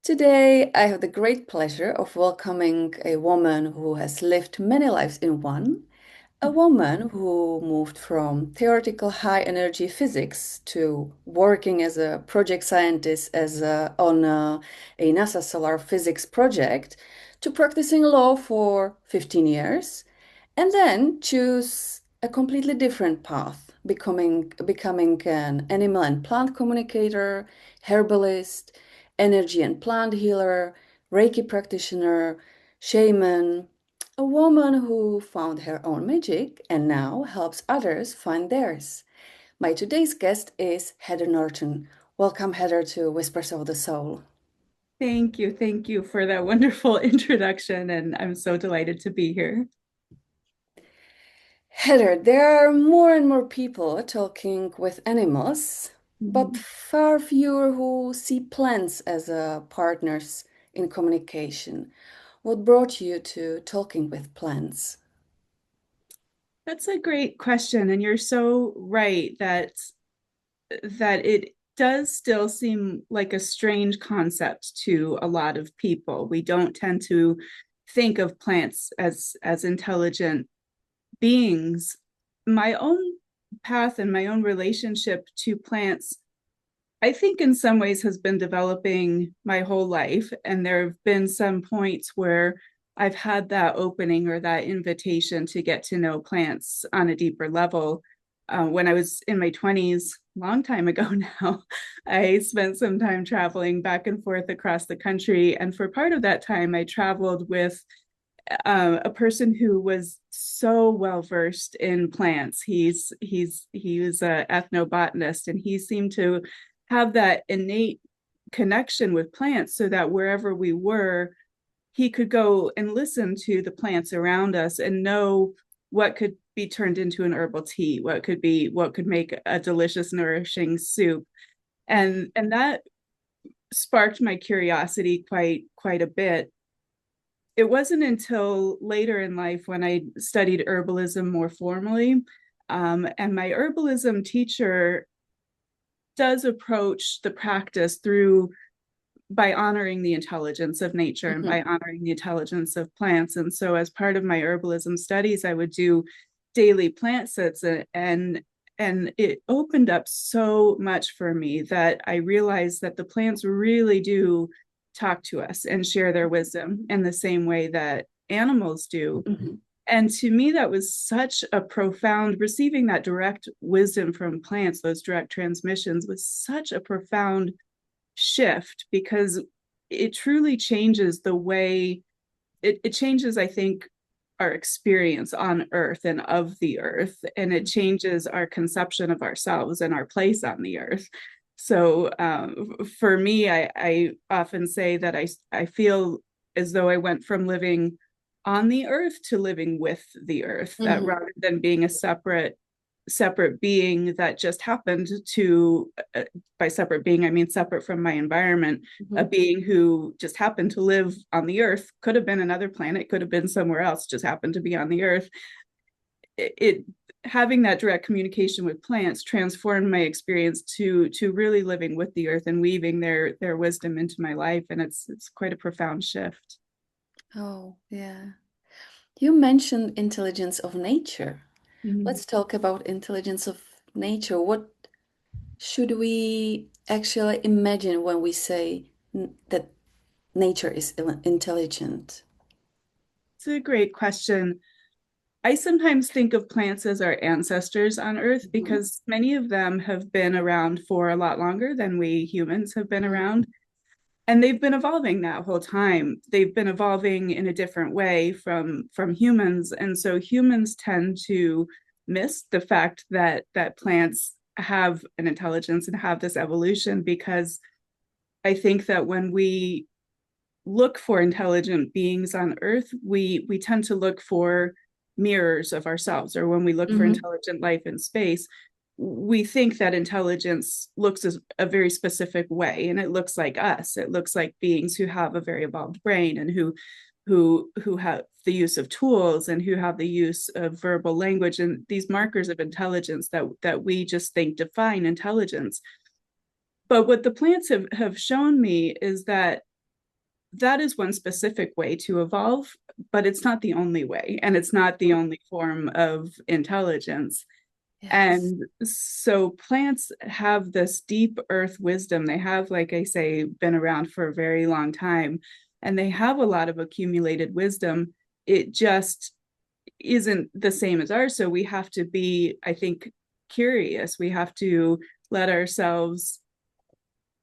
Today, I have the great pleasure of welcoming a woman who has lived many lives in one, a woman who moved from theoretical high energy physics to working as a project scientist on a NASA solar physics project to practicing law for 15 years and then choose a completely different path, becoming an animal and plant communicator, herbalist, energy and plant healer, Reiki practitioner, shaman, a woman who found her own magic and now helps others find theirs. My today's guest is Heather Norton. Welcome, Heather, to Whispers of the Soul. Thank you. Thank you for that wonderful introduction. And I'm so delighted to be here. Heather, there are more and more people talking with animals, but Mhm. far fewer who see plants as partners in communication. What brought you to talking with plants? That's a great question. And you're so right that it does still seem like a strange concept to a lot of people. We don't tend to think of plants as intelligent beings. My own path and my own relationship to plants, I think in some ways has been developing my whole life. And there have been some points where I've had that opening or that invitation to get to know plants on a deeper level. When I was in my 20s, long time ago now, I spent some time traveling back and forth across the country. And for part of that time, I traveled with a person who was so well versed in plants. He was an ethnobotanist, and he seemed to have that innate connection with plants, so that wherever we were, he could go and listen to the plants around us and know what could be turned into an herbal tea, what could make a delicious, nourishing soup, and that sparked my curiosity quite a bit. It wasn't until later in life when I studied herbalism more formally. And my herbalism teacher does approach the practice through by honoring the intelligence of nature and Mhm. by honoring the intelligence of plants. And so, as part of my herbalism studies, I would do daily plant sits, and it opened up so much for me that I realized that the plants really do talk to us and share their wisdom in the same way that animals do. Mhm. And to me, that was such a profound, receiving that direct wisdom from plants, those direct transmissions was such a profound shift, because it truly changes the way it changes, I think, our experience on earth and of the earth, and it changes our conception of ourselves and our place on the earth. So for me, I often say that I feel as though I went from living on the earth to living with the earth, that Mhm. rather than being a separate being that just happened to by separate being I mean separate from my environment, a Mhm. being who just happened to live on the earth, could have been another planet, could have been somewhere else, just happened to be on the earth. It having that direct communication with plants transformed my experience to really living with the earth and weaving their wisdom into my life, and it's quite a profound shift. Oh, yeah. You mentioned intelligence of nature. Mm-hmm. Let's talk about intelligence of nature. What should we actually imagine when we say that nature is intelligent? It's a great question. I sometimes think of plants as our ancestors on Earth, Mhm. because many of them have been around for a lot longer than we humans have been Mhm. around. And they've been evolving that whole time. They've been evolving in a different way from humans. And so humans tend to miss the fact that plants have an intelligence and have this evolution, because I think that when we look for intelligent beings on Earth, we tend to look for mirrors of ourselves, or when we look for Mhm. intelligent life in space, we think that intelligence looks as a very specific way, and it looks like us. It looks like beings who have a very evolved brain, and who have the use of tools, and who have the use of verbal language, and these markers of intelligence that we just think define intelligence. But what the plants have shown me is that that is one specific way to evolve, but it's not the only way, and it's not the only form of intelligence. Yes. And so plants have this deep earth wisdom. They have, like I say, been around for a very long time, and they have a lot of accumulated wisdom. It just isn't the same as ours. So we have to be, I think, curious. We have to let ourselves,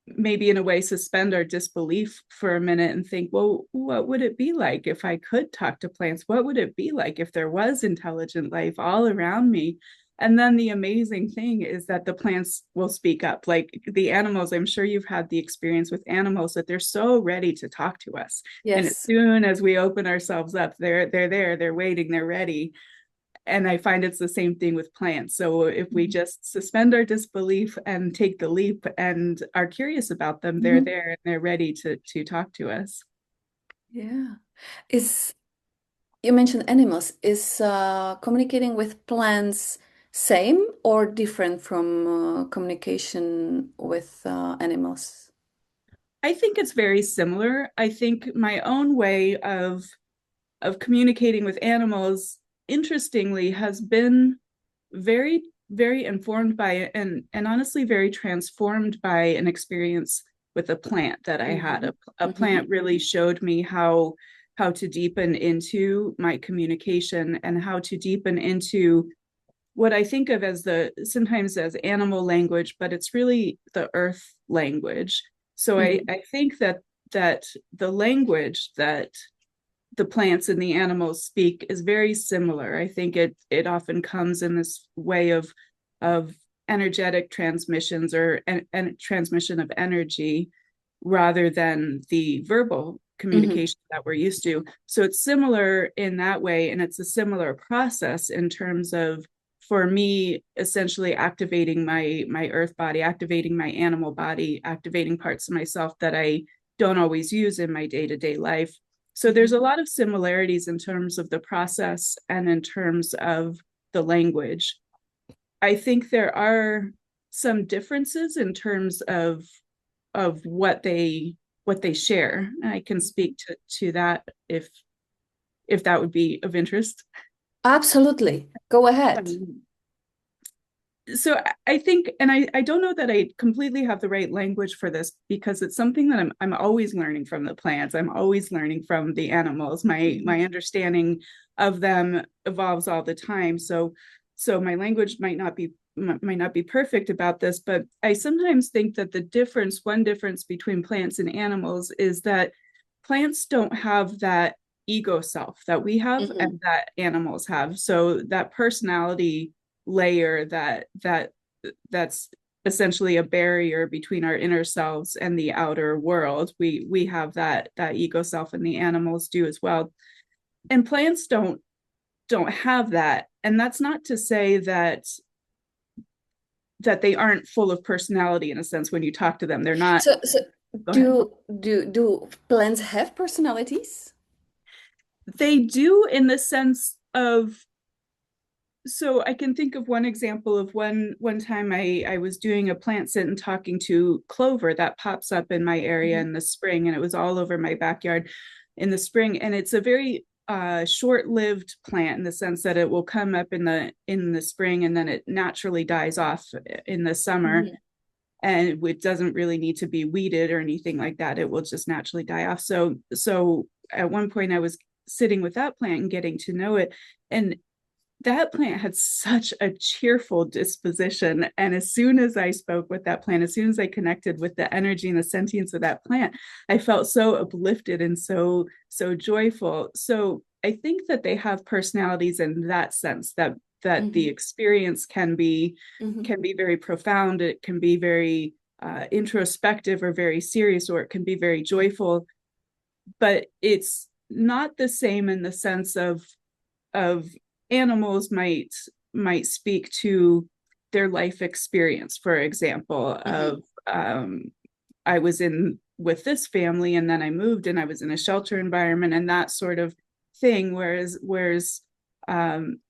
maybe in a way, suspend our disbelief for a minute and think, well, what would it be like if I could talk to plants? What would it be like if there was intelligent life all around me? And then the amazing thing is that the plants will speak up. Like the animals, I'm sure you've had the experience with animals that they're so ready to talk to us. And as Yes. soon as we open ourselves up, they're there, they're waiting, they're ready. And I find it's the same thing with plants. So if we just suspend our disbelief and take the leap and are curious about them, they're Mhm. there and they're ready to talk to us. Yeah. Is You mentioned animals. Is communicating with plants same or different from communication with animals? I think it's very similar. I think my own way of communicating with animals, interestingly, has been very, very informed by and honestly very transformed by an experience with a plant that I had. Mm-hmm. A Mm-hmm. plant really showed me how to deepen into my communication and how to deepen into what I think of as the sometimes as animal language, but it's really the earth language. So Mm-hmm. I think that the language that the plants and the animals speak is very similar. I think it often comes in this way of energetic transmissions or and transmission of energy rather than the verbal Mm-hmm. communication that we're used to. So it's similar in that way, and it's a similar process in terms of, for me, essentially activating my earth body, activating my animal body, activating parts of myself that I don't always use in my day-to-day life. So there's Mm-hmm. a lot of similarities in terms of the process and in terms of the language. I think there are some differences in terms of what they share. I can speak to that if that would be of interest. Absolutely. Go ahead. Um, so I think, and I don't know that I completely have the right language for this because it's something that I'm always learning from the plants. I'm always learning from the animals. Mhm. My understanding of them evolves all the time. So my language might not be perfect about this, but I sometimes think that one difference between plants and animals is that plants don't have that ego self that we have Mhm. and that animals have. So that personality layer that's essentially a barrier between our inner selves and the outer world. We have that ego self, and the animals do as well. And plants don't have that. And that's not to say that they aren't full of personality in a sense when you talk to them. They're not. So Go ahead. do plants have personalities? They do in the sense of, so I can think of one example of one time I was doing a plant sit and talking to clover that pops up in my area Mhm. in the spring, and it was all over my backyard in the spring. And it's a very short-lived plant in the sense that it will come up in the spring and then it naturally dies off in the summer. Mhm. And it doesn't really need to be weeded or anything like that. It will just naturally die off. So at one point I was sitting with that plant and getting to know it, and that plant had such a cheerful disposition. And as soon as I spoke with that plant, as soon as I connected with the energy and the sentience of that plant, I felt so uplifted and so joyful. So I think that they have personalities in that sense, that the Mhm. experience Mhm. can be very profound. It can be very introspective or very serious, or it can be very joyful. But it's not the same in the sense of animals might speak to their life experience. For example, Mhm. of I was in with this family and then I moved and I was in a shelter environment and that sort of thing. Whereas um,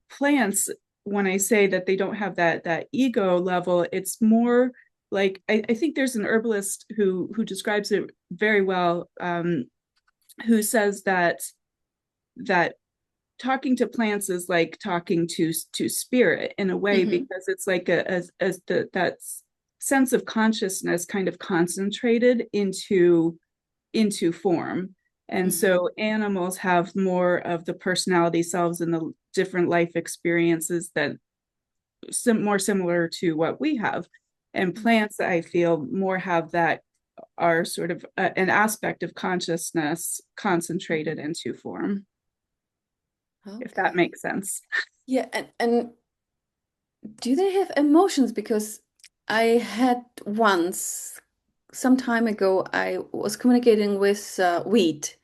plants, when I say that they don't have that ego level, it's more like I think there's an herbalist who describes it very well, who says that talking to plants is like talking to spirit in a way, Mm-hmm. because it's like that sense of consciousness kind of concentrated into form. And Mm-hmm. so animals have more of the personality selves and the different life experiences that more similar to what we have. And plants, I feel, more have that, are sort of an aspect of consciousness concentrated into form, if that Okay. makes sense. Yeah, and do they have emotions? Because I had once, some time ago, I was communicating with wheat,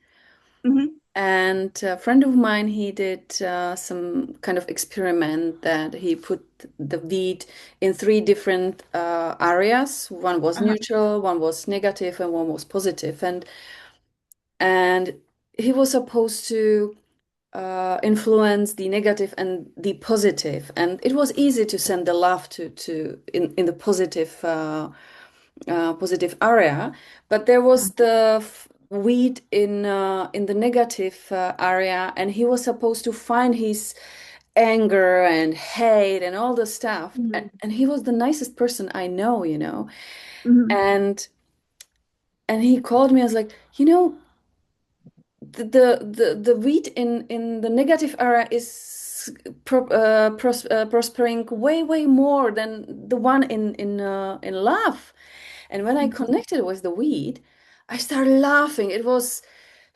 Mm-hmm. and a friend of mine, he did some kind of experiment that he put the wheat in three different areas. One was Uh-huh. neutral, one was negative, and one was positive. And he was supposed to influence the negative and the positive, and it was easy to send the love to in the positive positive area, but there was the weed in the negative area, and he was supposed to find his anger and hate and all the stuff, Mm-hmm. and he was the nicest person I know, you know, Mm-hmm. and he called me. I was like, the wheat in the negative area is prospering way more than the one in love. And when I connected with the wheat, I started laughing. It was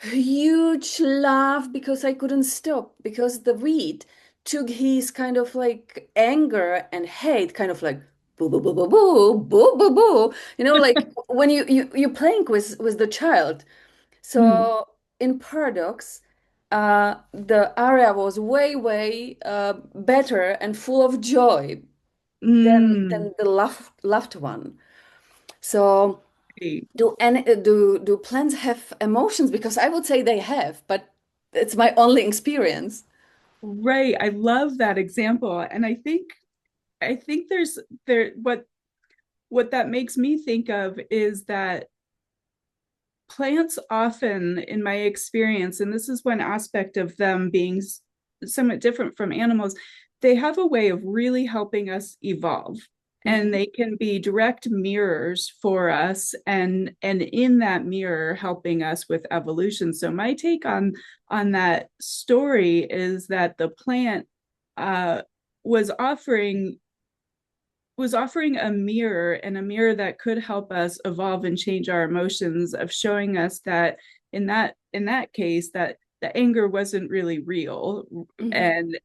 a huge laugh because I couldn't stop, because the wheat took his kind of like anger and hate, kind of like boo boo boo boo boo boo boo boo, like when you're playing with the child. Mm-hmm. So in Paradox, the aria was way better and full of joy Mm-hmm. than the loved one. So Right. do plants have emotions? Because I would say they have, but it's my only experience. Right. I love that example. And I think there what that makes me think of is that plants often, in my experience, and this is one aspect of them being somewhat different from animals, they have a way of really helping us evolve. And Hmm. they can be direct mirrors for us, and in that mirror helping us with evolution. So my take on that story is that the plant uh, was offering a mirror, and a mirror that could help us evolve and change our emotions, of showing us that in that case, that the anger wasn't really real, Hmm.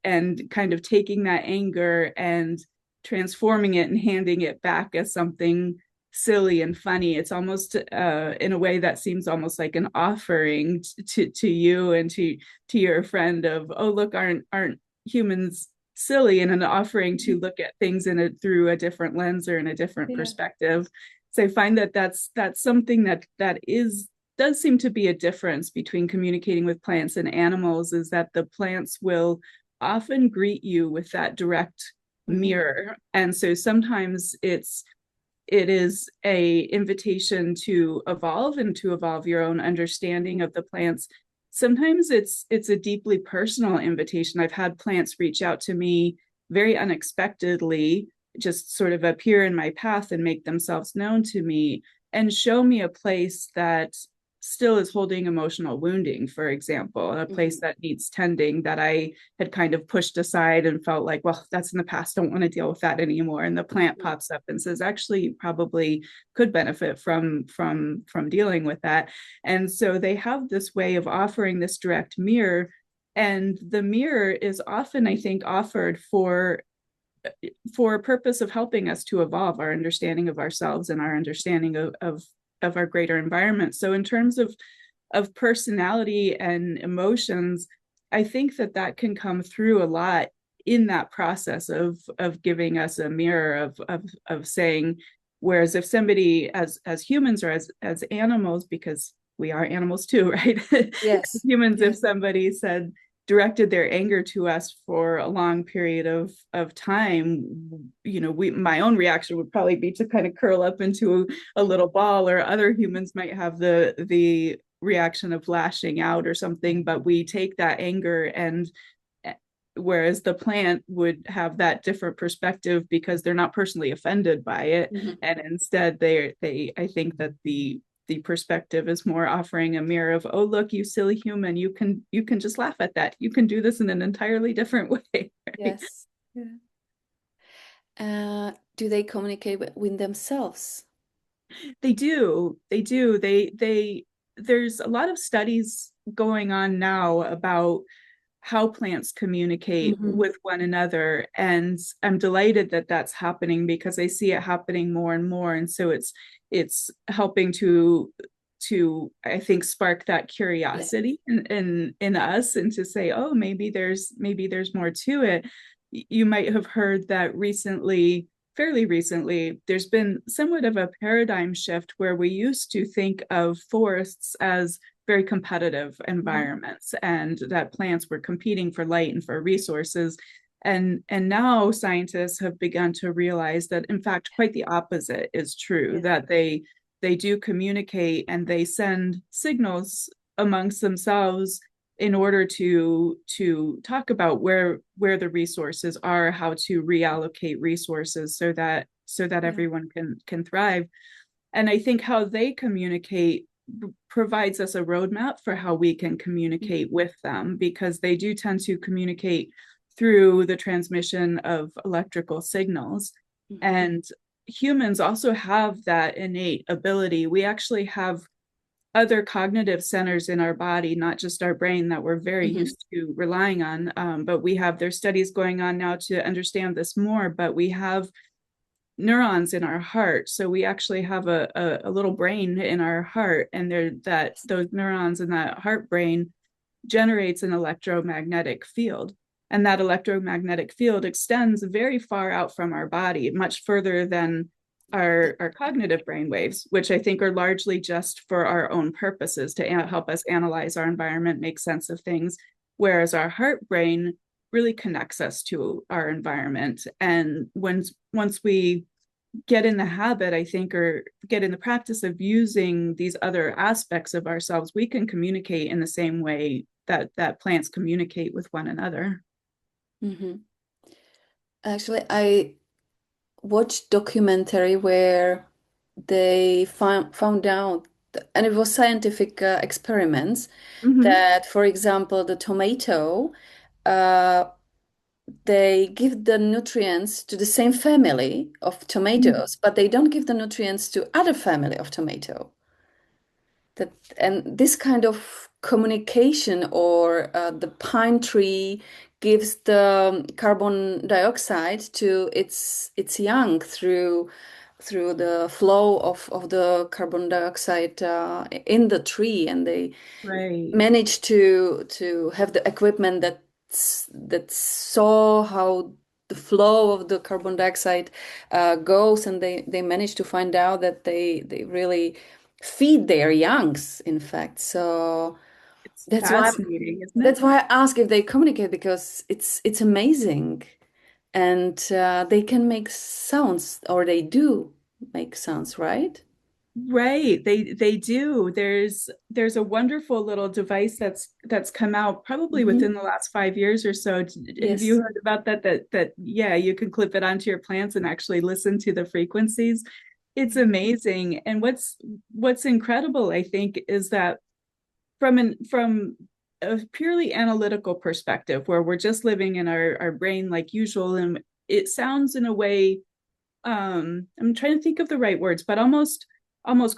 and kind of taking that anger and transforming it and handing it back as something silly and funny. It's almost in a way that seems almost like an offering to you and to your friend of, oh look, aren't humans silly, and an offering to look at things in it through a different lens or in a different Yeah. perspective. So I find that that's something that is does seem to be a difference between communicating with plants and animals, is that the plants will often greet you with that direct Hmm. mirror. And so sometimes it is a invitation to evolve and to evolve your own understanding of the plants. Sometimes it's a deeply personal invitation. I've had plants reach out to me very unexpectedly, just sort of appear in my path and make themselves known to me, and show me a place that still is holding emotional wounding, for example, a place Hmm. that needs tending, that I had kind of pushed aside and felt like, well, that's in the past, don't want to deal with that anymore. And the plant pops up and says, actually, you probably could benefit from dealing with that. And so they have this way of offering this direct mirror. And the mirror is often, I think, offered for a purpose of helping us to evolve our understanding of ourselves and our understanding of our greater environment. So in terms of personality and emotions, I think that can come through a lot in that process of giving us a mirror of saying, whereas if somebody, as humans or as animals, because we are animals too, right? As Yes. humans, if Yes. somebody said, directed their anger to us for a long period of time, my own reaction would probably be to kind of curl up into a little ball, or other humans might have the reaction of lashing out or something. But we take that anger, and whereas the plant would have that different perspective because they're not personally offended by it. Mm-hmm. And instead I think that the perspective is more offering a mirror of, oh, look, you silly human, you can just laugh at that. You can do this in an entirely different way. Right? Yes. Yeah. Do they communicate with themselves? They do. There's a lot of studies going on now about how plants communicate mm-hmm. with one another. And I'm delighted that that's happening, because I see it happening more and more. And so it's helping to I think spark that curiosity in us, and to say, oh, maybe there's more to it. You might have heard that fairly recently, there's been somewhat of a paradigm shift where we used to think of forests as very competitive environments, mm-hmm. and that plants were competing for light and for resources. And now scientists have begun to realize that, in fact, quite the opposite is true, that they do communicate, and they send signals amongst themselves in order to talk about where the resources are, how to reallocate resources so that everyone can thrive. And I think how they communicate provides us a roadmap for how we can communicate with them, because they do tend to communicate through the transmission of electrical signals. Mm-hmm. And humans also have that innate ability. We actually have other cognitive centers in our body, not just our brain, that we're very mm-hmm. used to relying on. But there's studies going on now to understand this more, but we have neurons in our heart. So we actually have a little brain in our heart, and those neurons in that heart brain generates an electromagnetic field. And that electromagnetic field extends very far out from our body, much further than our cognitive brain waves, which I think are largely just for our own purposes, to help us analyze our environment, make sense of things, whereas our heart brain really connects us to our environment. And once we get in the habit, I think, or get in the practice of using these other aspects of ourselves, we can communicate in the same way that plants communicate with one another. Mm-hmm. Actually, I watched documentary where they found out, and it was scientific experiments, mm-hmm. that, for example, the tomato, they give the nutrients to the same family of tomatoes, mm-hmm. but they don't give the nutrients to other family of tomato. And this kind of communication, or the pine tree gives the carbon dioxide to its young through the flow of the carbon dioxide in the tree, and they manage to have the equipment that saw how the flow of the carbon dioxide goes, and they manage to find out that they really feed their youngs, in fact. So that's fascinating, isn't it? That's why I ask if they communicate, because it's amazing. And they can make sounds, or they do make sounds, right? Right. They do. There's a wonderful little device that's come out probably mm-hmm. within the last 5 years or so. Yes. Have you heard about that you can clip it onto your plants and actually listen to the frequencies? It's amazing. And what's incredible, I think, is that from a purely analytical perspective, where we're just living in our brain like usual, and it sounds in a way, I'm trying to think of the right words, but almost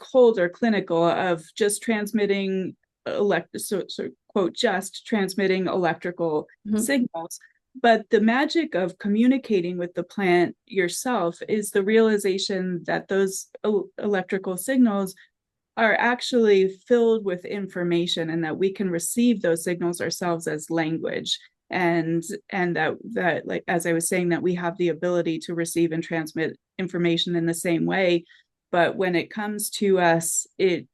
cold or clinical, of just transmitting quote, just transmitting electrical mm-hmm. signals. But the magic of communicating with the plant yourself is the realization that those electrical signals are actually filled with information, and that we can receive those signals ourselves as language. And that, like, as I was saying, that we have the ability to receive and transmit information in the same way. But when it comes to us, it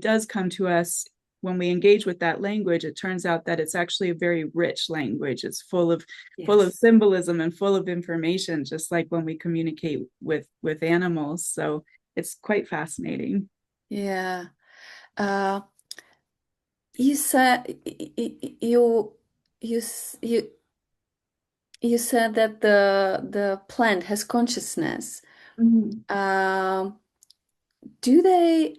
does come to us when we engage with that language, it turns out that it's actually a very rich language. It's full of Yes. symbolism and full of information, just like when we communicate with animals. So it's quite fascinating. Yeah. Uh, you said you you you said that the plant has consciousness. Mhm. Um, do they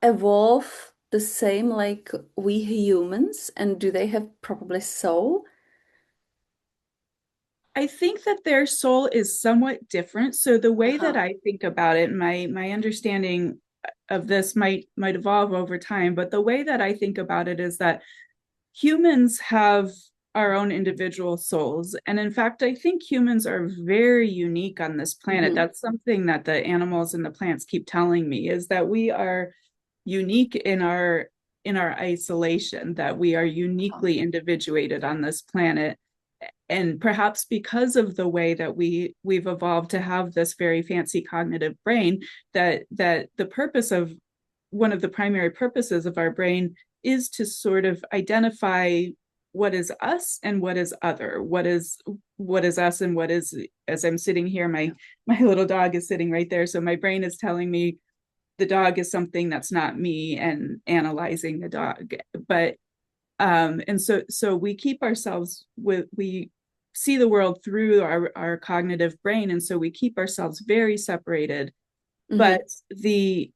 evolve the same like we humans, and do they have probably soul? I think that their soul is somewhat different. So the way that Uh-huh. I think about it, my understanding of this might evolve over time, but the way that I think about it is that humans have our own individual souls. And in fact, I think humans are very unique on this planet. Hmm. That's something that the animals and the plants keep telling me, is that we are unique in our isolation, that we are uniquely individuated on this planet. And perhaps because of the way that we've evolved to have this very fancy cognitive brain, that the purpose of one of the primary purposes of our brain is to sort of identify what is us and what is other, what is us and what is, as I'm sitting here, my little dog is sitting right there, so my brain is telling me the dog is something that's not me and analyzing the dog. But and so we keep ourselves with, we see the world through our cognitive brain, and so we keep ourselves very separated. Hmm. But the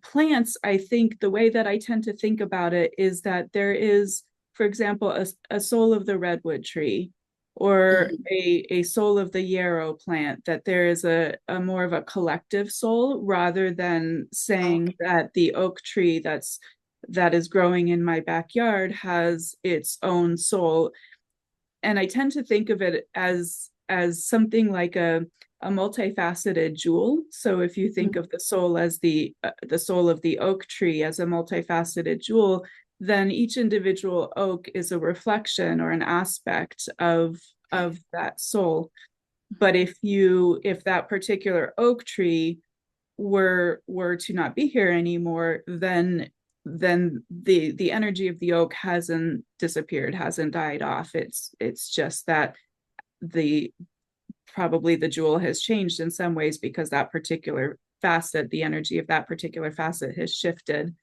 plants, I think the way that I tend to think about it is that there is, for example, a soul of the redwood tree, or Hmm. a soul of the yarrow plant, that there is a more of a collective soul, rather than saying Okay. that the oak tree that is growing in my backyard has its own soul. And I tend to think of it as something like a multifaceted jewel. So if you think of the soul as the soul of the oak tree as a multifaceted jewel, then each individual oak is a reflection or an aspect Okay. of that soul. But if that particular oak tree were to not be here anymore, then the energy of the oak hasn't disappeared, hasn't died off. It's just that the probably the jewel has changed in some ways, because that particular facet, the energy of that particular facet has shifted,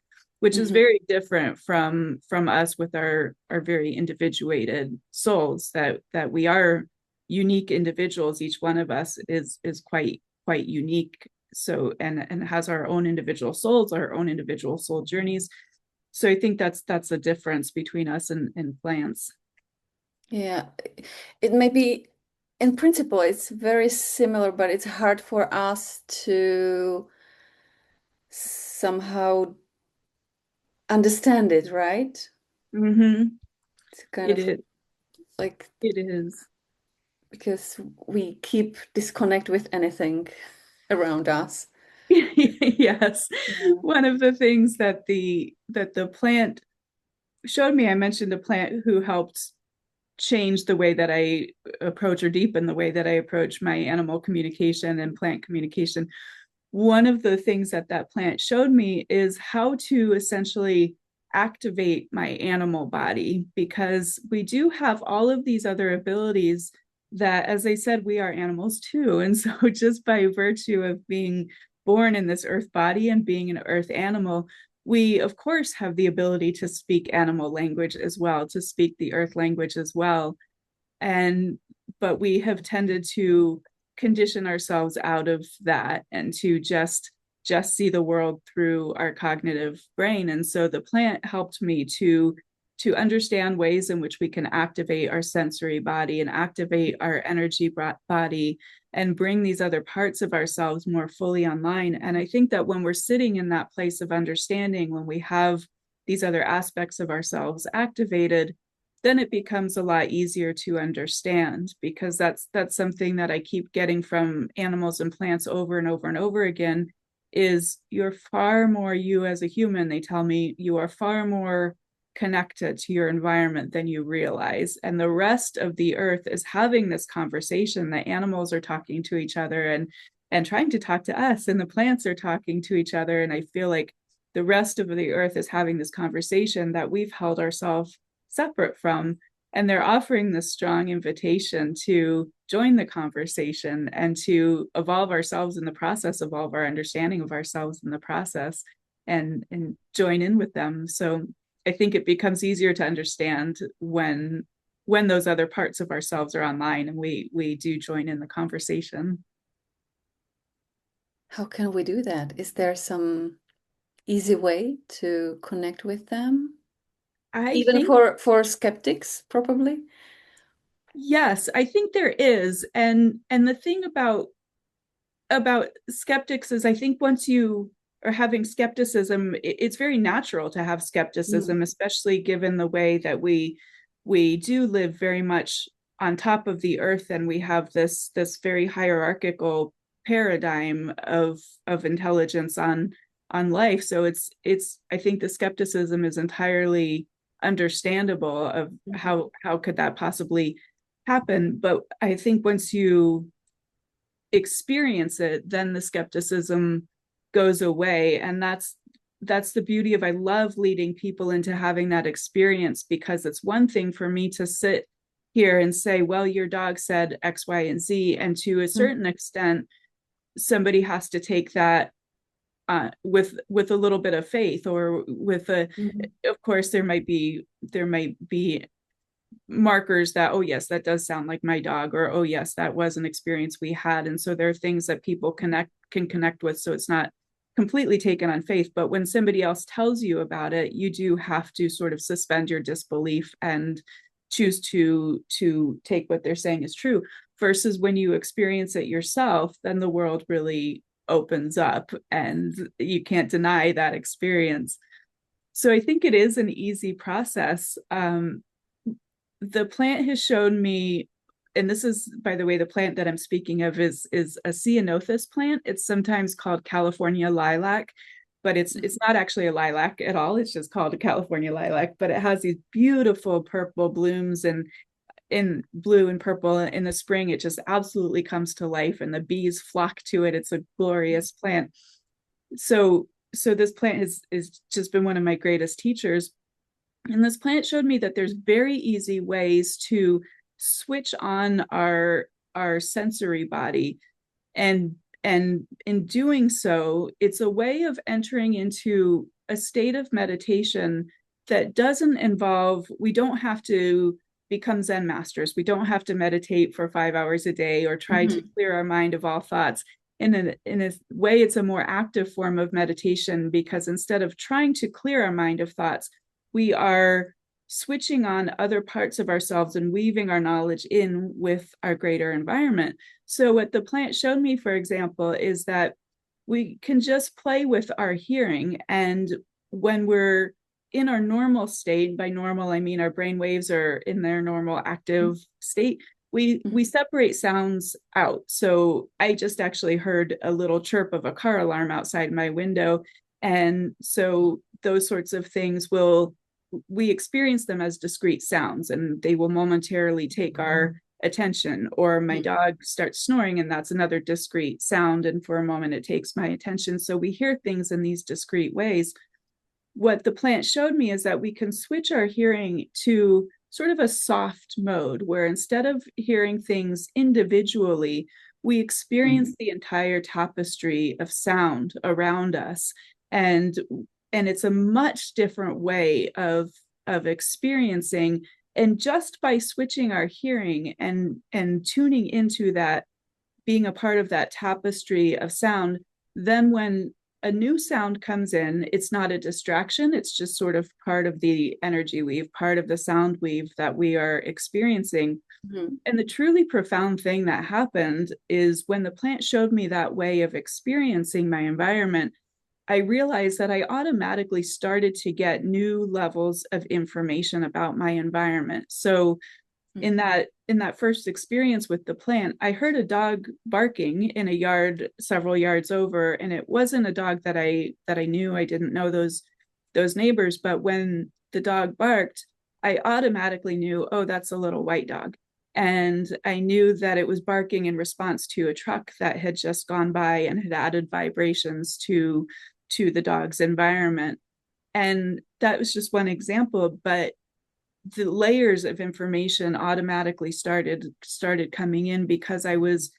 which is Hmm. very different from us with our very individuated souls, that we are unique individuals. Each one of us is quite unique, so and has our own individual souls, our own individual soul journeys. So I think that's a difference between us and plants. Yeah, it may be, in principle, it's very similar, but it's hard for us to somehow understand it, right? Mm-hmm. It's kind It of is. like It is. because we keep disconnect with anything around us. Yes. Yeah. One of the things that the plant showed me, I mentioned a plant who helped change the way that I approach, or deepen the way that I approach, my animal communication and plant communication. One of the things that that plant showed me is how to essentially activate my animal body, because we do have all of these other abilities that, as I said, we are animals too. And so just by virtue of being born in this earth body and being an earth animal, we of course have the ability to speak animal language as well, to speak the earth language as well. And but we have tended to condition ourselves out of that, and to just see the world through our cognitive brain. And so the plant helped me to understand ways in which we can activate our sensory body and activate our energy body, and bring these other parts of ourselves more fully online. And I think that when we're sitting in that place of understanding, when we have these other aspects of ourselves activated, then it becomes a lot easier to understand, because that's something that I keep getting from animals and plants over and over and over again, is you're far more, you as a human, they tell me, you are far more connected to your environment than you realize. And the rest of the earth is having this conversation. The animals are talking to each other and trying to talk to us, and the plants are talking to each other. And I feel like the rest of the earth is having this conversation that we've held ourselves separate from. And they're offering this strong invitation to join the conversation and to evolve ourselves in the process, evolve our understanding of ourselves in the process, and join in with them. So I think it becomes easier to understand when those other parts of ourselves are online and we do join in the conversation. How can we do that? Is there some easy way to connect with them? I Even think for skeptics, probably? yes, I think there is. And the thing about skeptics is I think once you are having skepticism, it's very natural to have skepticism, especially given the way that we do live very much on top of the earth, and we have this very hierarchical paradigm of intelligence on life. So it's I think the skepticism is entirely understandable of how could that possibly happen. But I think once you experience it, then the skepticism goes away. And that's the beauty of, I love leading people into having that experience, because it's one thing for me to sit here and say, well, your dog said X, Y, and Z. And to a certain extent, somebody has to take that with a little bit of faith, or with of course, there might be markers that, oh yes, that does sound like my dog, or oh yes, that was an experience we had. And so there are things that people can connect with, so it's not completely taken on faith. But when somebody else tells you about it, you do have to sort of suspend your disbelief and choose to take what they're saying as true. Versus when you experience it yourself, then the world really opens up and you can't deny that experience. So I think it is an easy process. The plant has shown me, and this is, by the way, the plant that I'm speaking of is a ceanothus plant. It's sometimes called California lilac, but it's not actually a lilac at all. It's just called a California lilac, but it has these beautiful purple blooms, and in blue and purple in the spring, it just absolutely comes to life and the bees flock to it. It's a glorious plant. So this plant is just been one of my greatest teachers. And this plant showed me that there's very easy ways to switch on our sensory body. And in doing so, it's a way of entering into a state of meditation that doesn't involve, we don't have to become Zen masters. We don't have to meditate for 5 hours a day or try to clear our mind of all thoughts. In a way, it's a more active form of meditation, because instead of trying to clear our mind of thoughts, we are switching on other parts of ourselves and weaving our knowledge in with our greater environment. So what the plant showed me, for example, is that we can just play with our hearing. And when we're in our normal state, by normal, I mean our brain waves are in their normal active state, we separate sounds out. So I just actually heard a little chirp of a car alarm outside my window. And so those sorts of things we experience them as discrete sounds, and they will momentarily take our attention. Or my dog starts snoring, and that's another discrete sound, and for a moment it takes my attention. So we hear things in these discrete ways. What the plant showed me is that we can switch our hearing to sort of a soft mode, where instead of hearing things individually, we experience the entire tapestry of sound around us. And it's a much different way of experiencing. And just by switching our hearing and tuning into that, being a part of that tapestry of sound, then when a new sound comes in, it's not a distraction. It's just sort of part of the energy weave, part of the sound weave that we are experiencing. And the truly profound thing that happened is when the plant showed me that way of experiencing my environment, I realized that I automatically started to get new levels of information about my environment. So in that first experience with the plant, I heard a dog barking in a yard several yards over, and it wasn't a dog that I knew. I didn't know those neighbors, but when the dog barked, I automatically knew, oh, that's a little white dog. And I knew that it was barking in response to a truck that had just gone by and had added vibrations to to the dog's environment. And that was just one example, but the layers of information automatically started coming in because I was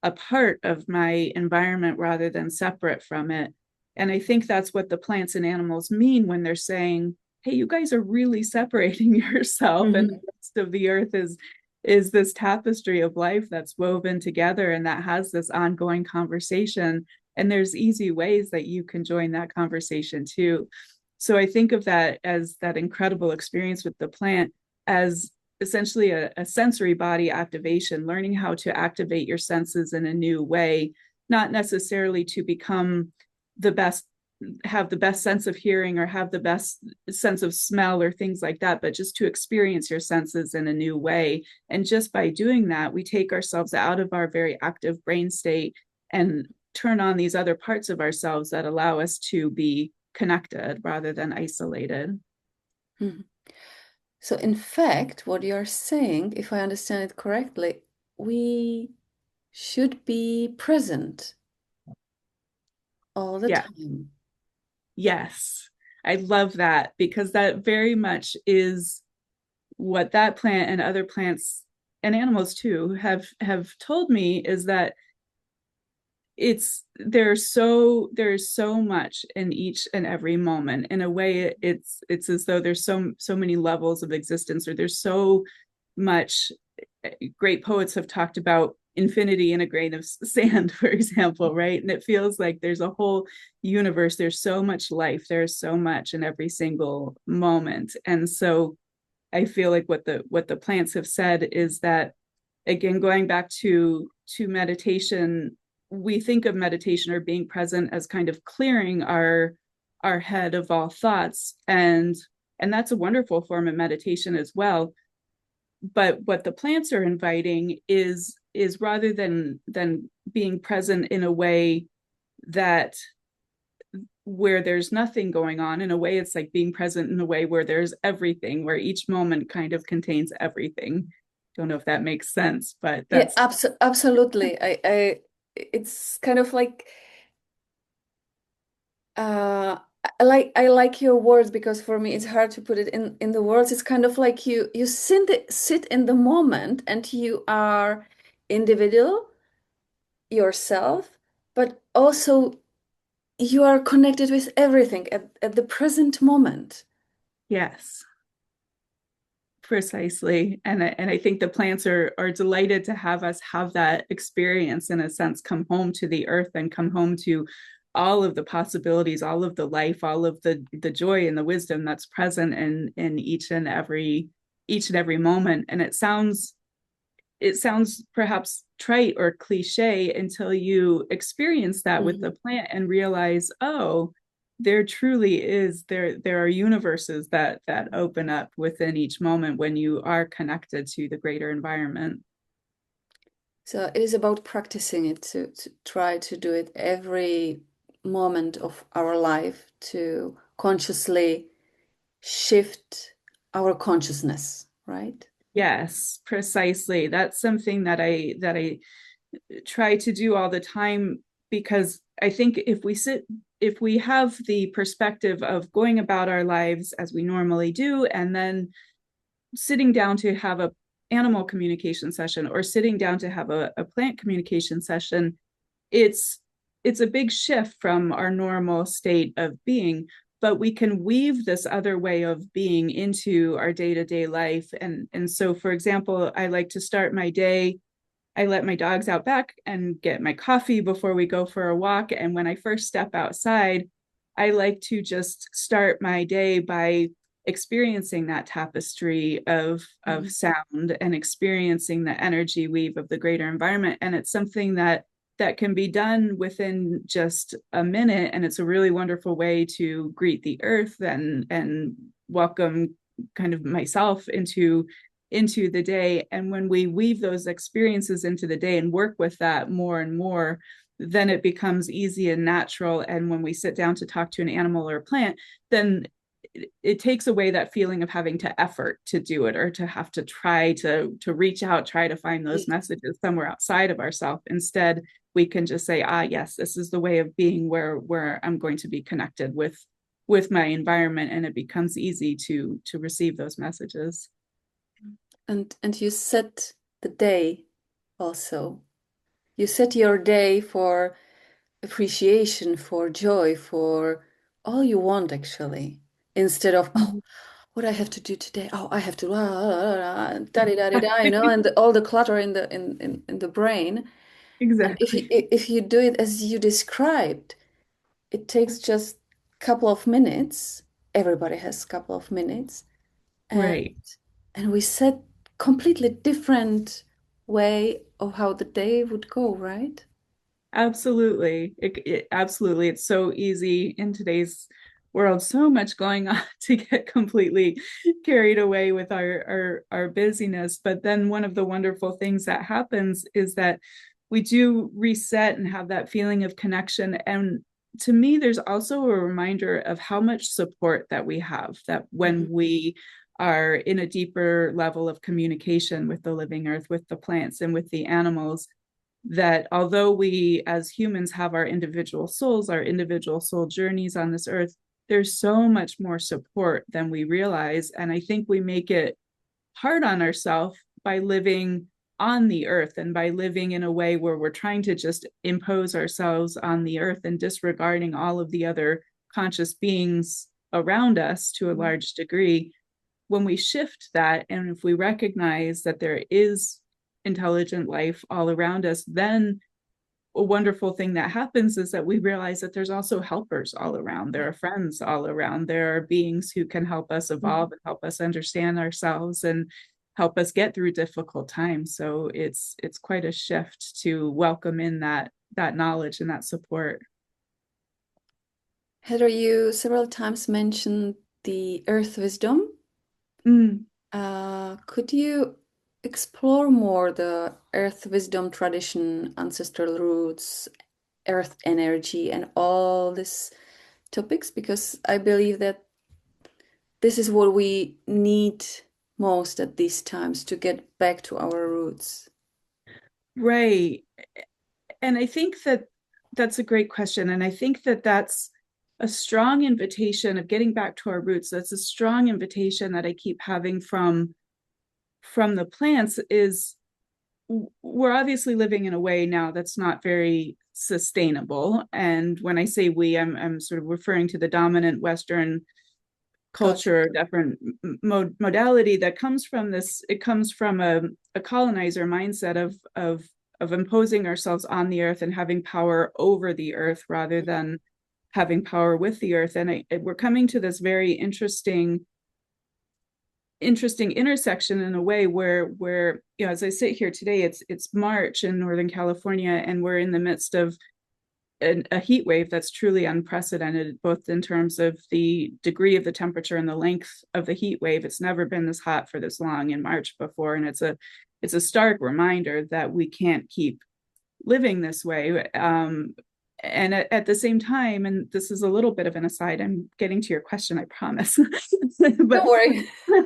a part of my environment rather than separate from it. And I think that's what the plants and animals mean when they're saying, hey, you guys are really separating yourself, and the rest of the earth is this tapestry of life that's woven together and that has this ongoing conversation. And there's easy ways that you can join that conversation too. So I think of that as that incredible experience with the plant as essentially a sensory body activation, learning how to activate your senses in a new way, not necessarily to become the best, have the best sense of hearing or have the best sense of smell or things like that, but just to experience your senses in a new way. And just by doing that, we take ourselves out of our very active brain state and turn on these other parts of ourselves that allow us to be connected rather than isolated. Mm-hmm. So in fact, what you're saying, if I understand it correctly, we should be present all the time. Yes. I love that, because that very much is what that plant and other plants and animals too have told me, is that there's so much in each and every moment. In a way, it's as though there's so many levels of existence, or there's so much. Great poets have talked about infinity in a grain of sand, for example, right? And it feels like there's a whole universe. There's so much life. There's so much in every single moment. And so I feel like what the plants have said is that, again, going back to meditation, we think of meditation or being present as kind of clearing our head of all thoughts, and that's a wonderful form of meditation as well. But what the plants are inviting is rather than being present in a way that where there's nothing going on, in a way it's like being present in a way where there's everything, where each moment kind of contains everything. Don't know if that makes sense, but that's absolutely. I it's kind of like I like your words, because for me it's hard to put it in the words. It's kind of like you sit in the moment and you are individual yourself, but also you are connected with everything at the present moment. Yes, precisely. And I think the plants are delighted to have us have that experience, in a sense, come home to the earth and come home to all of the possibilities, all of the life, all of the joy and the wisdom that's present in each and every moment. And it sounds perhaps trite or cliche until you experience that with the plant and realize, oh, there truly is, there are universes that open up within each moment when you are connected to the greater environment. So it is about practicing it, to try to do it every moment of our life, to consciously shift our consciousness, right? Yes, precisely. That's something that I try to do all the time, because I think if we have the perspective of going about our lives as we normally do, and then sitting down to have a animal communication session, or sitting down to have a plant communication session, it's a big shift from our normal state of being. But we can weave this other way of being into our day-to-day life. And so, for example, I like to start my day, I let my dogs out back and get my coffee before we go for a walk. And when I first step outside, I like to just start my day by experiencing that tapestry of sound, and experiencing the energy weave of the greater environment. And it's something that can be done within just a minute. And it's a really wonderful way to greet the earth and welcome kind of myself into the day. And when we weave those experiences into the day and work with that more and more, then it becomes easy and natural. And when we sit down to talk to an animal or a plant, then it takes away that feeling of having to effort to do it, or to have to try to reach out, try to find those messages somewhere outside of ourselves. Instead, we can just say, yes, this is the way of being where I'm going to be connected with my environment, and it becomes easy to receive those messages. And you set the day also. You set your day for appreciation, for joy, for all you want, actually, instead of, oh, what I have to do today? Oh, I have to da da da da, and all the clutter in the brain. And Exactly. if you do it as you described, it takes just a couple of minutes. Everybody has a couple of minutes, and Right. we set completely different way of how the day would go, right? Absolutely. Absolutely. It's so easy in today's world, so much going on, to get completely carried away with our busyness. But then one of the wonderful things that happens is that we do reset and have that feeling of connection. And to me, there's also a reminder of how much support that we have, that when we are in a deeper level of communication with the living earth, with the plants and with the animals, that although we as humans have our individual souls, our individual soul journeys on this earth, there's so much more support than we realize. And I think we make it hard on ourselves by living on the earth, and by living in a way where we're trying to just impose ourselves on the earth and disregarding all of the other conscious beings around us to a large degree. When we shift that, and if we recognize that there is intelligent life all around us, then a wonderful thing that happens is that we realize that there's also helpers all around. There are friends all around. There are beings who can help us evolve and help us understand ourselves and help us get through difficult times. So it's quite a shift to welcome in that knowledge and that support. Heather, you several times mentioned the earth wisdom. Could you explore more the earth wisdom tradition, ancestral roots, earth energy, and all these topics? Because I believe that this is what we need most at these times, to get back to our roots. Right. And I think that that's a great question. And I think that that's a strong invitation of getting back to our roots. That's a strong invitation that I keep having from the plants. Is we're obviously living in a way now that's not very sustainable. And when I say we, I'm sort of referring to the dominant Western culture, different modality that comes from this. It comes from a colonizer mindset of imposing ourselves on the earth and having power over the earth rather than having power with the earth. And we're coming to this very interesting intersection in a way where as I sit here today, it's March in Northern California, and we're in the midst of a heat wave that's truly unprecedented, both in terms of the degree of the temperature and the length of the heat wave. It's never been this hot for this long in March before, and it's a stark reminder that we can't keep living this way. And at the same time, and this is a little bit of an aside, I'm getting to your question, I promise. But don't worry.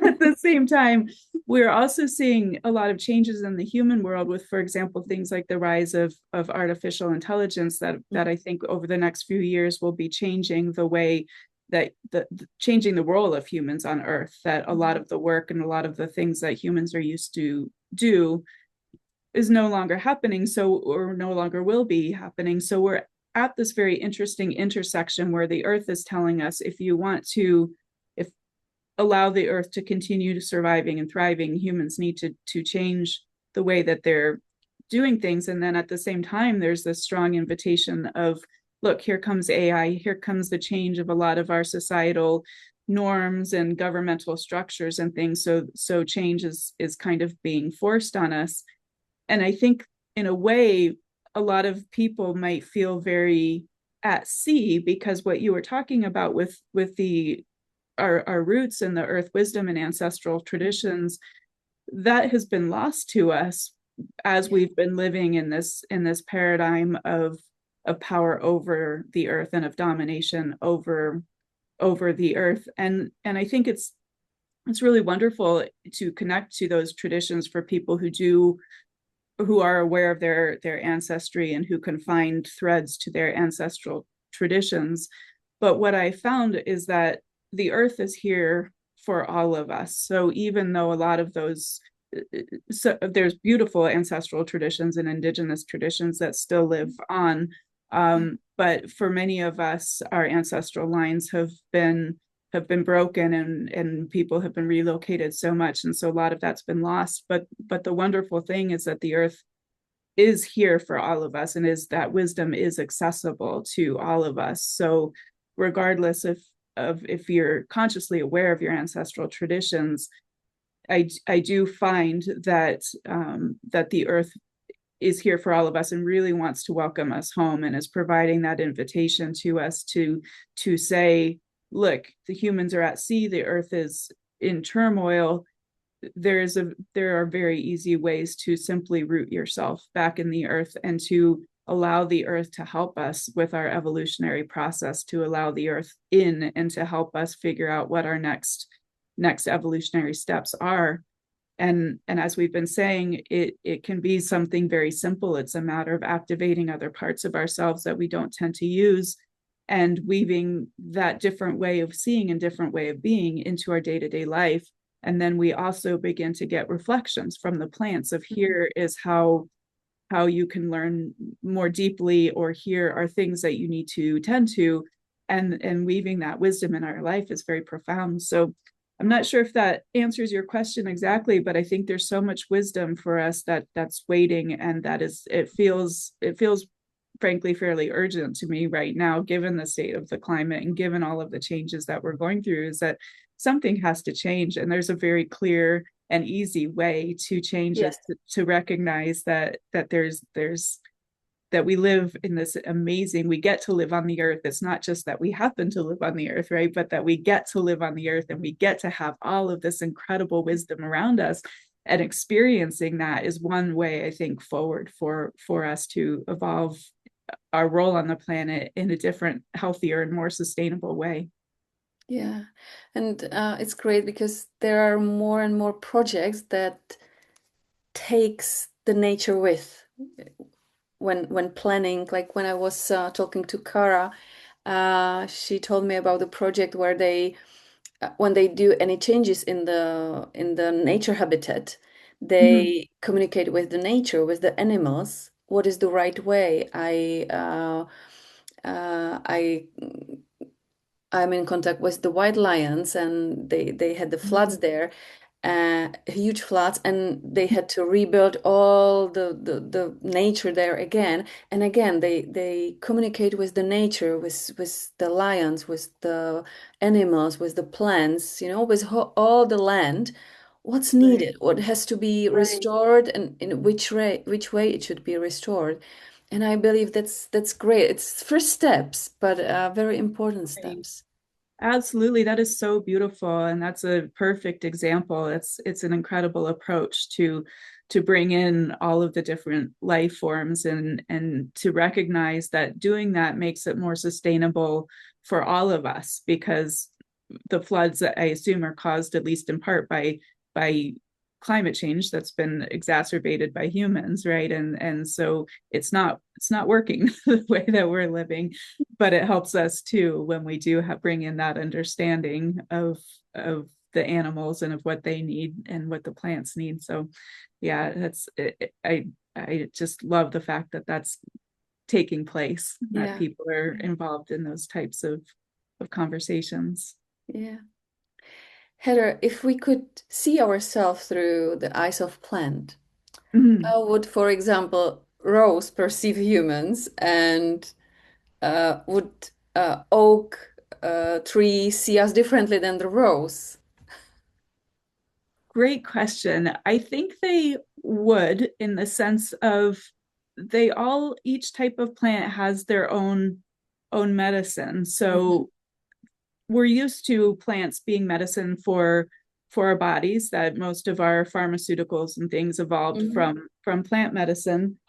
At the same time, we're also seeing a lot of changes in the human world with, for example, things like the rise of artificial intelligence that I think over the next few years will be changing the way that changing the role of humans on Earth, that a lot of the work and a lot of the things that humans are used to do is no longer happening, or no longer will be happening. So we're at this very interesting intersection where the earth is telling us, if allow the earth to continue to surviving and thriving, humans need to change the way that they're doing things. And then at the same time, there's this strong invitation of, look, here comes AI, here comes the change of a lot of our societal norms and governmental structures and things. So change is kind of being forced on us. And I think in a way, a lot of people might feel very at sea, because what you were talking about with our roots and the earth wisdom and ancestral traditions, that has been lost to us as we've been living in this paradigm of power over the earth and of domination over over the earth. And I think it's really wonderful to connect to those traditions for people who are aware of their ancestry and who can find threads to their ancestral traditions. But what I found is that the earth is here for all of us. So even though a lot of those, so there's beautiful ancestral traditions and indigenous traditions that still live on, but for many of us, our ancestral lines have been broken, and people have been relocated so much, and so a lot of that's been lost. But the wonderful thing is that the earth is here for all of us, and is that wisdom is accessible to all of us. So regardless of if you're consciously aware of your ancestral traditions, I do find that that the earth is here for all of us and really wants to welcome us home, and is providing that invitation to us to say, look, the humans are at sea, the earth is in turmoil. There are very easy ways to simply root yourself back in the earth, and to allow the earth to help us with our evolutionary process, to allow the earth in and to help us figure out what our next evolutionary steps are. And as we've been saying, it can be something very simple. It's a matter of activating other parts of ourselves that we don't tend to use, and weaving that different way of seeing and different way of being into our day-to-day life. And then we also begin to get reflections from the plants of, here is how you can learn more deeply, or here are things that you need to tend to, and weaving that wisdom in our life is very profound. So I'm not sure if that answers your question exactly, but I think there's so much wisdom for us that's waiting, and that is, it feels frankly fairly urgent to me right now, given the state of the climate and given all of the changes that we're going through, is that something has to change. And there's a very clear and easy way to change Yes. it, to recognize that there's that we live in this amazing, we get to live on the earth. It's not just that we happen to live on the earth, right? But that we get to live on the earth, and we get to have all of this incredible wisdom around us. And experiencing that is one way, I think, forward for us to evolve our role on the planet in a different, healthier, and more sustainable way. Yeah, and it's great because there are more and more projects that takes the nature with when planning. Like when I was talking to Kara, she told me about the project where they when they do any changes in the nature habitat, they communicate with the nature, with the animals, what is the right way. I'm in contact with the white lions, and they had the floods there, huge floods, and they had to rebuild all the nature there again. And again, they communicate with the nature, with the lions, with the animals, with the plants, with all the land. What's needed, what has to be restored, and in which way it should be restored. And I believe that's great. It's first steps, but very important steps. Absolutely, that is so beautiful, and that's a perfect example. It's an incredible approach to bring in all of the different life forms, and to recognize that doing that makes it more sustainable for all of us, because the floods, that I assume, are caused at least in part by climate change that's been exacerbated by humans, right? And so it's not working the way that we're living, but it helps us too when we do bring in that understanding of the animals and of what they need and what the plants need. So yeah, that's it. I just love the fact that that's taking place, that Yeah. people are involved in those types of conversations. Yeah. Heather, if we could see ourselves through the eyes of plant, Mhm. how would, for example, rose perceive humans, and would oak tree see us differently than the rose? Great question. I think they would, in the sense of each type of plant has their own medicine. So we're used to plants being medicine for our bodies, that most of our pharmaceuticals and things evolved Mhm. from plant medicine.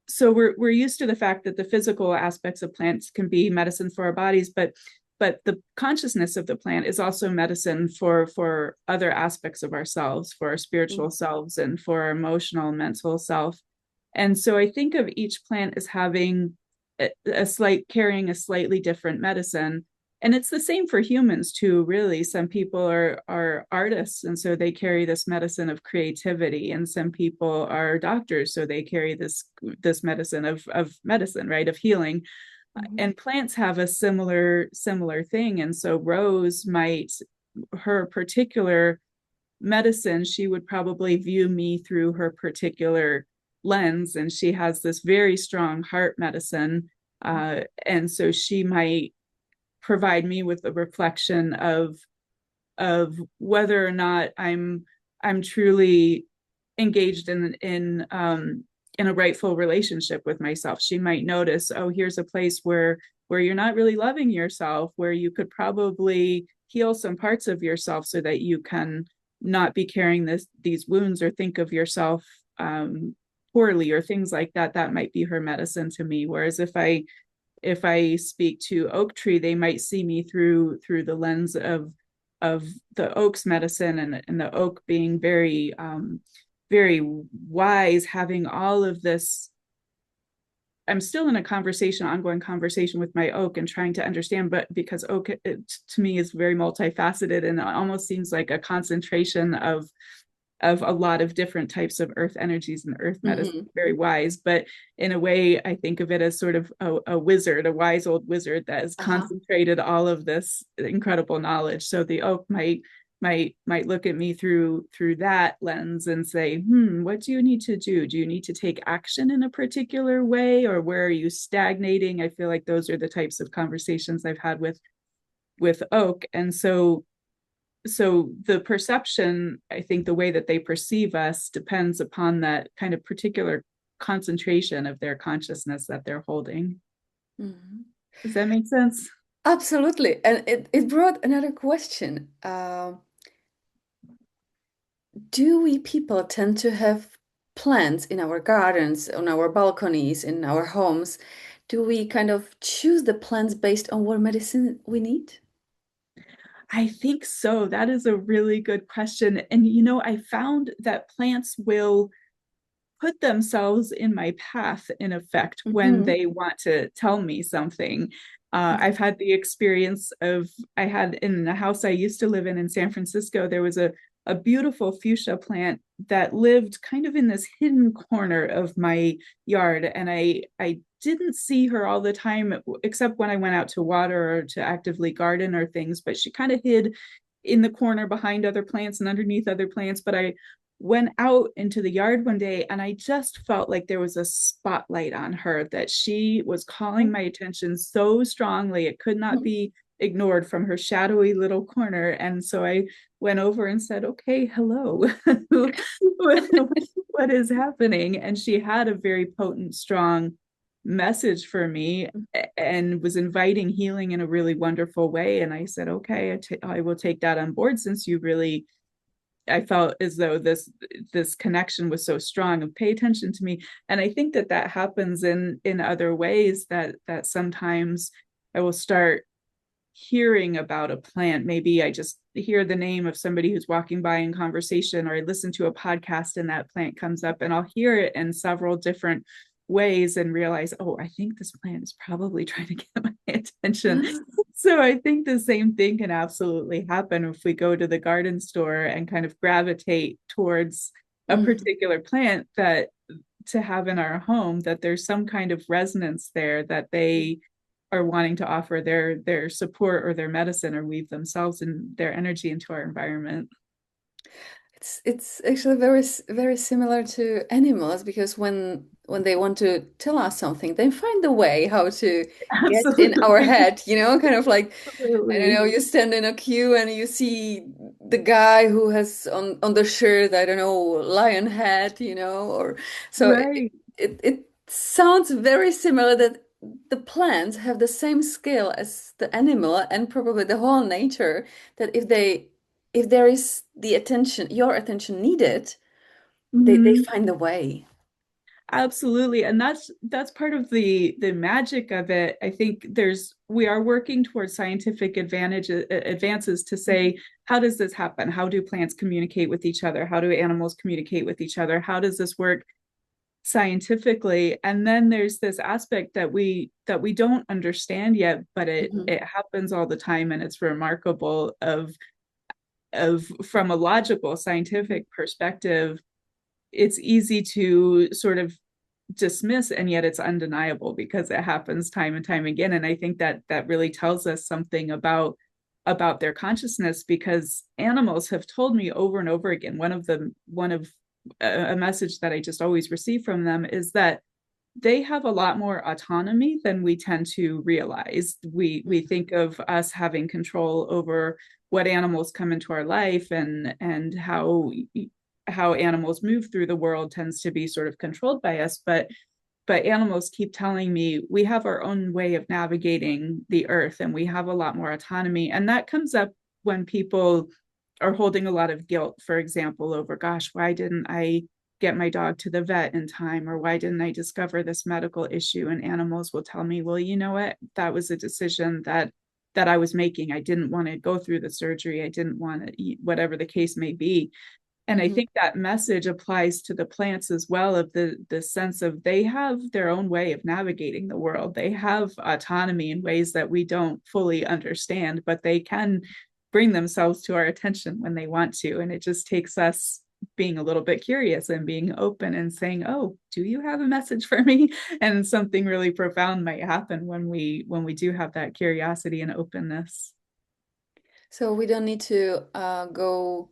So we're used to the fact that the physical aspects of plants can be medicine for our bodies, but but the consciousness of the plant is also medicine for other aspects of ourselves, for our spiritual selves and for our emotional, mental self. And so I think of each plant as having carrying a slightly different medicine. And it's the same for humans too, really. Some people are artists, and so they carry this medicine of creativity, and some people are doctors, so they carry this medicine of medicine, right, of healing. And plants have a similar thing. And so Rose might, her particular medicine, she would probably view me through her particular lens, and she has this very strong heart medicine, and so she might provide me with a reflection of whether or not I'm truly engaged in a rightful relationship with myself. She might notice, oh, here's a place where you're not really loving yourself, where you could probably heal some parts of yourself so that you can not be carrying these wounds or think of yourself poorly or things like that. That might be her medicine to me. Whereas if I speak to oak tree, they might see me through the lens of the oak's medicine, and the oak being very very wise, having all of this. I'm still in ongoing conversation with my oak and trying to understand, but because oak to me is very multifaceted and almost seems like a concentration of a lot of different types of earth energies, and earth medicine, very wise. But in a way, I think of it as sort of a wizard, a wise old wizard that has concentrated all of this incredible knowledge. So the oak might look at me through that lens and say, what do you need to do? Do you need to take action in a particular way, or where are you stagnating? I feel like those are the types of conversations I've had with oak. And so the perception, I think the way that they perceive us depends upon that kind of particular concentration of their consciousness that they're holding. Does that make sense? Absolutely. And it brought another question. Do we people tend to have plants in our gardens, on our balconies, in our homes? Do we kind of choose the plants based on what medicine we need? I think so. That is a really good question. And, I found that plants will put themselves in my path, in effect, when they want to tell me something. I've had the experience I had in the house I used to live in San Francisco, there was a beautiful fuchsia plant that lived kind of in this hidden corner of my yard. And I didn't see her all the time, except when I went out to water or to actively garden or things, but she kind of hid in the corner behind other plants and underneath other plants. But I went out into the yard one day and I just felt like there was a spotlight on her, that she was calling my attention so strongly it could not be ignored from her shadowy little corner. And so I went over and said, okay, hello, what is happening? And she had a very potent, strong message for me and was inviting healing in a really wonderful way. And I said, okay, I will take that on board, since you really, I felt as though this connection was so strong, and pay attention to me. And I think that happens in other ways, that sometimes I will start hearing about a plant. Maybe I just hear the name of somebody who's walking by in conversation, or I listen to a podcast and that plant comes up, and I'll hear it in several different ways and realize, oh, I think this plant is probably trying to get my attention. So I think the same thing can absolutely happen if we go to the garden store and kind of gravitate towards a particular plant that to have in our home, that there's some kind of resonance there, that they are wanting to offer their support or their medicine, or weave themselves and their energy into our environment. It's actually very, very similar to animals, because when they want to tell us something, they find a way how to get in our head, kind of like, I don't know, you stand in a queue and you see the guy who has on the shirt, I don't know, lion head, or so right. it sounds very similar, that the plants have the same skill as the animal and probably the whole nature, that if there is your attention needed, they find a way. Absolutely. And that's part of the magic of it. I think we are working towards scientific advances to say, how does this happen? How do plants communicate with each other? How do animals communicate with each other? How does this work scientifically? And then there's this aspect that we don't understand yet, but Mhm. it happens all the time, and it's remarkable of from a logical scientific perspective. It's easy to sort of dismiss, and yet it's undeniable because it happens time and time again. And I think that that really tells us something about their consciousness, because animals have told me over and over again, one of a message that I just always receive from them is that they have a lot more autonomy than we tend to realize. We think of us having control over what animals come into our life, and how animals move through the world tends to be sort of controlled by us. But animals keep telling me we have our own way of navigating the earth, and we have a lot more autonomy. And that comes up when people are holding a lot of guilt, for example, over, gosh, why didn't I get my dog to the vet in time? Or why didn't I discover this medical issue? And animals will tell me, well, you know what? That was a decision that I was making. I didn't want to go through the surgery. I didn't want to eat, whatever the case may be. And I Mhm. think that message applies to the plants as well, of the sense of they have their own way of navigating the world. They have autonomy in ways that we don't fully understand, but they can bring themselves to our attention when they want to. And it just takes us being a little bit curious and being open and saying, oh, do you have a message for me? And something really profound might happen when we do have that curiosity and openness. So we don't need to go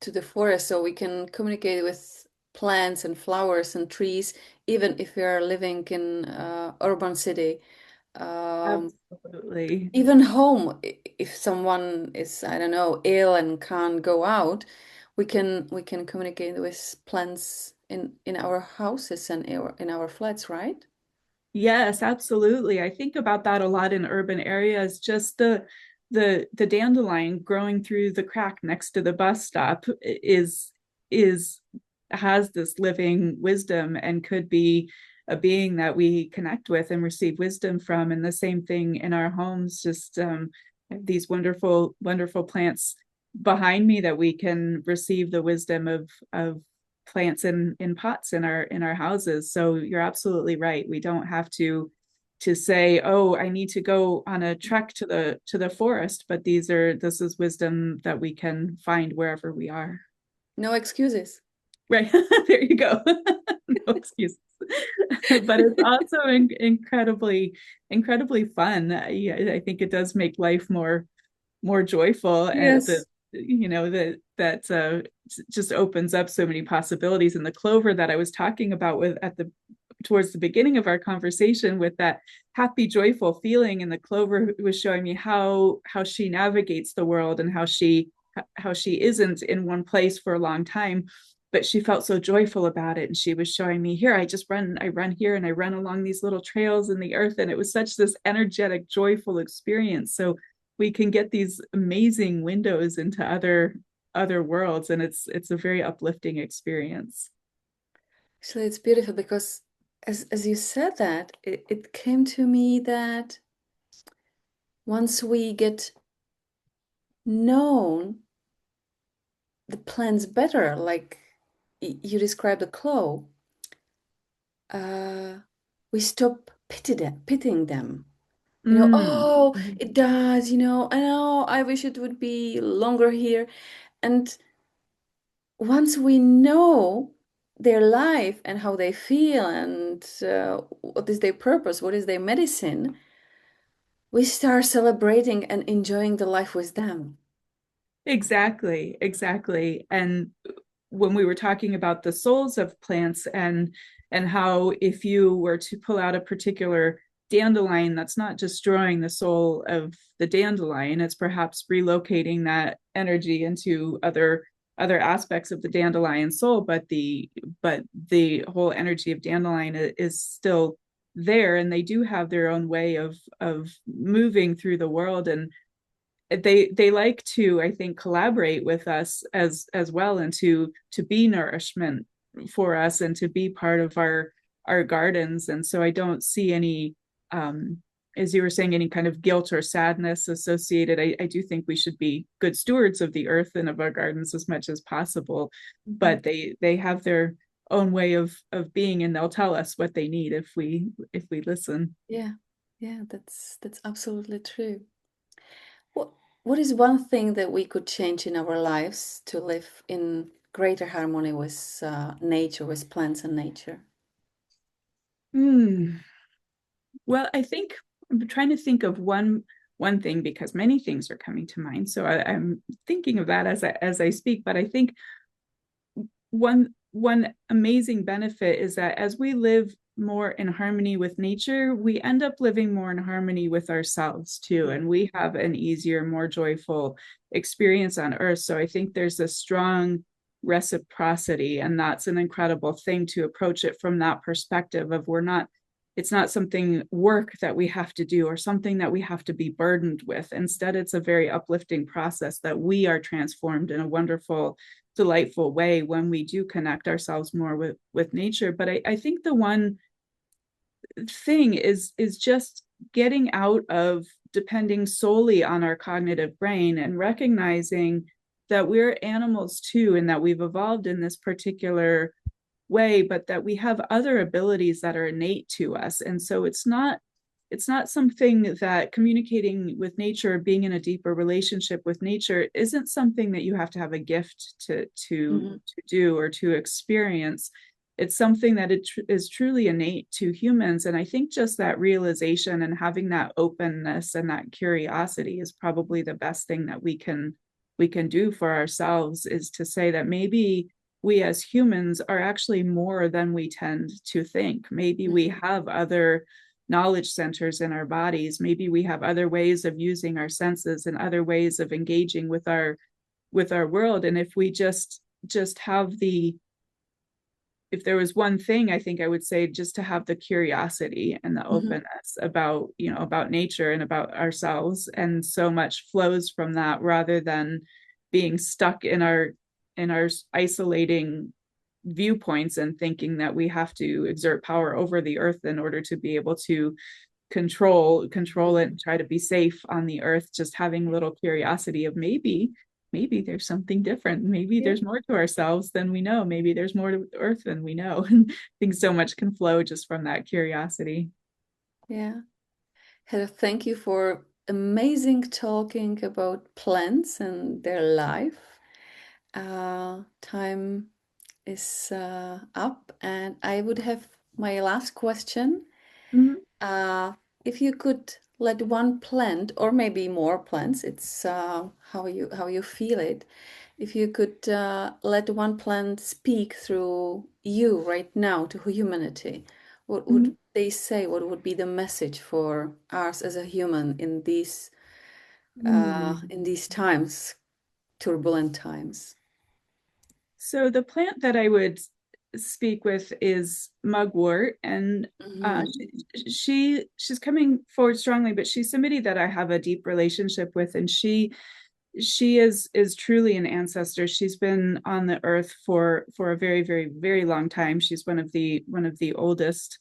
to the forest, so we can communicate with plants and flowers and trees, even if we are living in urban city. Absolutely. Even home, if someone is, I don't know, ill and can't go out, we can communicate with plants in our houses and in our flats, right? Yes, absolutely. I think about that a lot in urban areas. Just the dandelion growing through the crack next to the bus stop is has this living wisdom and could be a being that we connect with and receive wisdom from. And the same thing in our homes, just these wonderful plants behind me that we can receive the wisdom of plants in pots in our houses. So you're absolutely right. We don't have to say, oh, I need to go on a trek to the forest, but this is wisdom that we can find wherever we are. No excuses. Right. There you go. No excuses. But it's also incredibly fun. Yeah, I think it does make life more joyful, and the Yes. you know that just opens up so many possibilities. And the clover that I was talking about with at the towards the beginning of our conversation, with that happy joyful feeling, and the clover was showing me how she navigates the world, and how she isn't in one place for a long time, but she felt so joyful about it. And she was showing me, here, I run here, and I run along these little trails in the earth. And it was such this energetic, joyful experience. So we can get these amazing windows into other worlds, and it's a very uplifting experience. Actually, it's beautiful because as you said that, it came to me that once we get known the plants better, like you described the clove, uh, we stop pitying them. Mm. Oh, it does, I know, I wish it would be longer here. And once we know their life and how they feel and what is their purpose, what is their medicine, we start celebrating and enjoying the life with them. Exactly, exactly. And when we were talking about the souls of plants, and how if you were to pull out a particular dandelion, that's not destroying the soul of the dandelion, it's perhaps relocating that energy into other aspects of the dandelion soul, but the whole energy of dandelion is still there, and they do have their own way of moving through the world. And they like to, I think, collaborate with us as well, and to be nourishment for us and to be part of our gardens. And so I don't see any, as you were saying, any kind of guilt or sadness associated. I do think we should be good stewards of the earth and of our gardens as much as possible, but they have their own way of being, and they'll tell us what they need if we listen. Yeah, yeah, that's absolutely true. What is one thing that we could change in our lives to live in greater harmony with nature, with plants and nature? Well, I think I'm trying to think of one thing, because many things are coming to mind. So I'm thinking of that as I speak. But I think one amazing benefit is that as we live more in harmony with nature, we end up living more in harmony with ourselves too, and we have an easier, more joyful experience on earth. So I think there's a strong reciprocity, and that's an incredible thing to approach it from that perspective of it's not something work that we have to do or something that we have to be burdened with. Instead, it's a very uplifting process that we are transformed in a wonderful, delightful way when we do connect ourselves more with nature. But I think the one thing is just getting out of depending solely on our cognitive brain and recognizing that we're animals too, and that we've evolved in this particular way, but that we have other abilities that are innate to us. And so it's not something that communicating with nature, being in a deeper relationship with nature, isn't something that you have to have a gift to do or to experience. It's something that is truly innate to humans. And I think just that realization and having that openness and that curiosity is probably the best thing that we can do for ourselves, is to say that maybe we as humans are actually more than we tend to think. Maybe we have other knowledge centers in our bodies. Maybe we have other ways of using our senses and other ways of engaging with our world. And if we just have if there was one thing, I think I would say just to have the curiosity and the openness about nature and about ourselves. And so much flows from that, rather than being stuck in our isolating viewpoints and thinking that we have to exert power over the earth in order to be able to control it and try to be safe on the earth. Just having a little curiosity of maybe there's something different. Maybe there's more to ourselves than we know. Maybe there's more to the earth than we know. And I think so much can flow just from that curiosity. Yeah. Heather, thank you for amazing talking about plants and their life. Time is up, and I would have my last question. If you could let one plant, or maybe more plants, it's how you feel it. If you could let one plant speak through you right now to humanity, what would they say? What would be the message for us as a human in these times, turbulent times? So the plant that I would speak with is mugwort, and she's coming forward strongly, but she's somebody that I have a deep relationship with, and she is truly an ancestor. She's been on the earth for a very, very, very long time. She's one of the oldest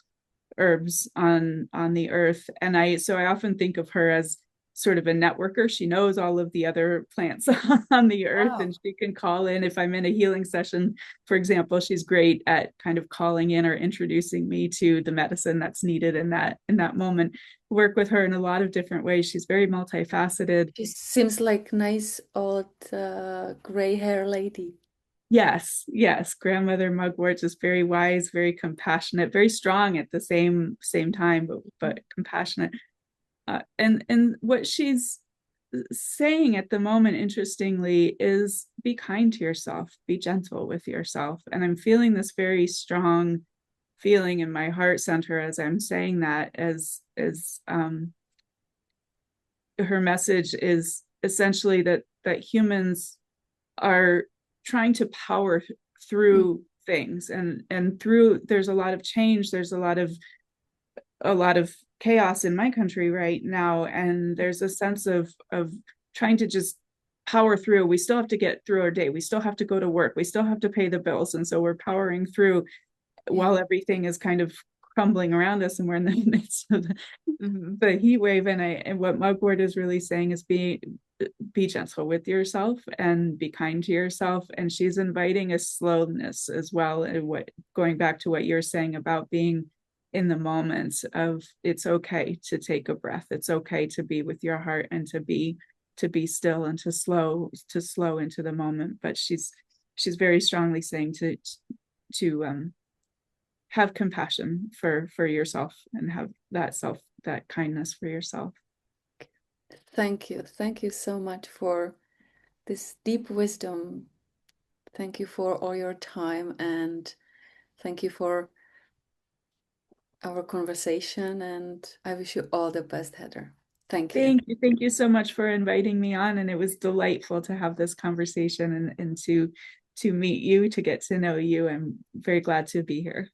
herbs on the earth, and I often think of her as sort of a networker. She knows all of the other plants on the earth. Wow. And she can call in if I'm in a healing session, for example. She's great at kind of calling in or introducing me to the medicine that's needed in that moment. Work with her in a lot of different ways. She's very multifaceted. She seems like nice old gray hair lady. Yes, grandmother mugwort, just very wise, very compassionate, very strong at the same time, but compassionate. And what she's saying at the moment, interestingly, is be kind to yourself, be gentle with yourself. And I'm feeling this very strong feeling in my heart center as I'm saying that, as her message is essentially that humans are trying to power through things, and through, there's a lot of change, there's a lot of chaos in my country right now, and there's a sense of trying to just power through. We still have to get through our day. We still have to go to work. We still have to pay the bills. And so we're powering through while everything is kind of crumbling around us, and we're in the midst of the heat wave. And what Mugwort is really saying is be gentle with yourself and be kind to yourself. And she's inviting a slowness as well. And going back to what you're saying about being in the moment of, it's okay to take a breath. It's okay to be with your heart and to be still and to slow into the moment. But she's very strongly saying to have compassion for yourself and have that kindness for yourself. Thank you so much for this deep wisdom. Thank you for all your time, and thank you for our conversation, and I wish you all the best, Heather. Thank you. Thank you so much for inviting me on, and it was delightful to have this conversation and to meet you, to get to know you. I'm very glad to be here.